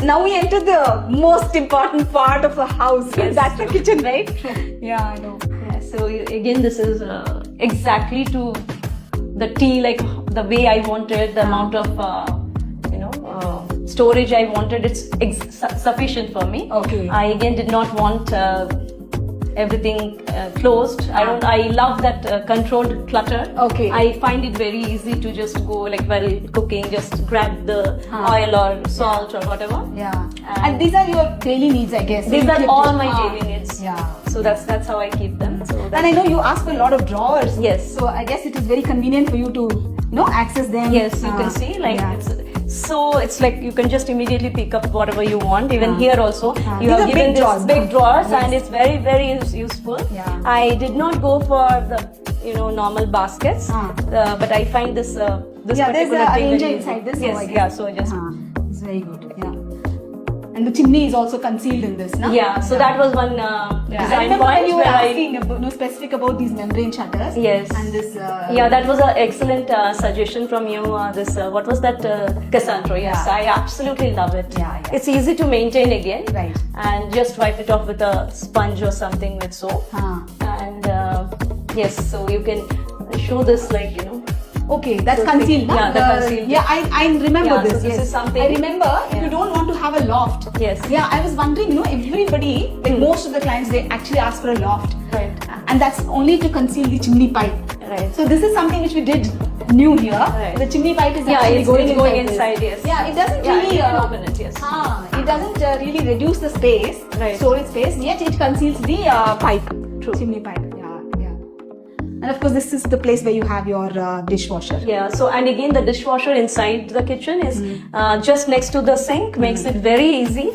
now we enter the most important part of the house. Yes. That's the kitchen, right? Yeah, I know. Yeah, so again, this is exactly to the T, like the way I wanted, the amount of storage I wanted. It's sufficient for me. Okay. I again did not want everything closed. I love that controlled clutter. Okay. I find it very easy to just go, like while cooking, just grab the oil or salt or whatever. Yeah. And these are your daily needs, I guess. These You are keep all it- my daily needs. Yeah. So that's how I keep them. So And I know you ask for a lot of drawers. Yes. So I guess it is very convenient for you to, access them. yes, you can see like yeah. it's like you can just immediately pick up whatever you want. Even here also, you These have are given big drawers, this big drawers, Yes. and it's very very useful. Yeah. I did not go for the normal baskets, but I find this this Yeah, there's particular a thing arranger very inside easy. this. So Yes, I guess. yeah. So I just It's very good. Yeah. And the chimney is also concealed in this, no? yeah. So that was one I design remember when point you were where I. asking specific about these membrane shutters. Yes. And this. Yeah, that was an excellent suggestion from you. What was that? Cassandra. Yes, Yeah. I absolutely love it. Yeah, yeah. It's easy to maintain again. Right. And just wipe it off with a sponge or something with soap. And yes, so you can show this Okay, that's So concealed. yeah, na? the concealed. Yeah, I remember Yeah, this. so this yes. is something- I remember if you don't want to have a loft. Yes. Yeah, I was wondering, everybody, like most of the clients, they actually ask for a loft. Right. And that's only to conceal the chimney pipe. Right. So this is something which we did new here. Right. The chimney pipe is Yeah, actually it's going, going inside. inside, this. yes. Yeah, it doesn't Yeah, really you can open it, yes. It doesn't really reduce the space, Right. storage space. Yet it conceals the pipe. True. Chimney pipe. Yeah, yeah. And of course, this is the place where you have your dishwasher. Yeah, so and again the dishwasher inside the kitchen is just next to the sink, makes it very easy.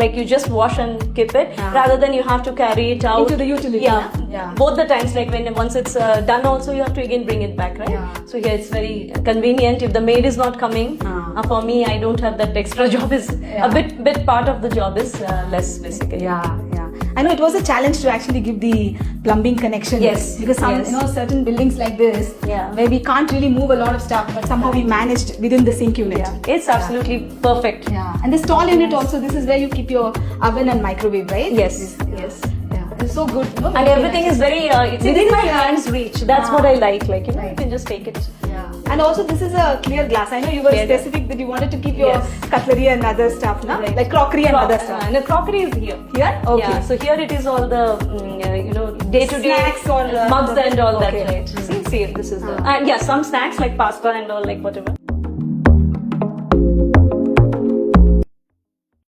Like you just wash and keep it rather than you have to carry it out Into the utility, Yeah, yeah. both the times, like once it's done, also you have to again bring it back, right? Yeah. So here it's very convenient. If the maid is not coming, for me, I don't have that extra job. Is a bit part of the job is less basically. Yeah, yeah. I know it was a challenge to actually give the plumbing connection. Yes, Because some, yes. certain buildings like this, Yeah. where we can't really move a lot of stuff, but somehow we managed within the sink unit. Yeah, it's absolutely perfect. Yeah. And this tall unit also, this is where you keep your oven and microwave, right? Yes, This- yes. Yeah. It's so good. And everything is very it's See, within this my is, hands reach. That's what I like. Like you Right. can just take it. Yeah. And also this is a clear glass. I know you were Clear glass. specific that you wanted to keep your Yes. cutlery and other stuff, no? Right. Like crockery and other stuff. And the crockery is here. Here? Okay. Yeah, so here it is all the day-to-day Snacks or, mugs and all okay. that, right? See, this is the and yeah, some snacks like pasta and all, like whatever.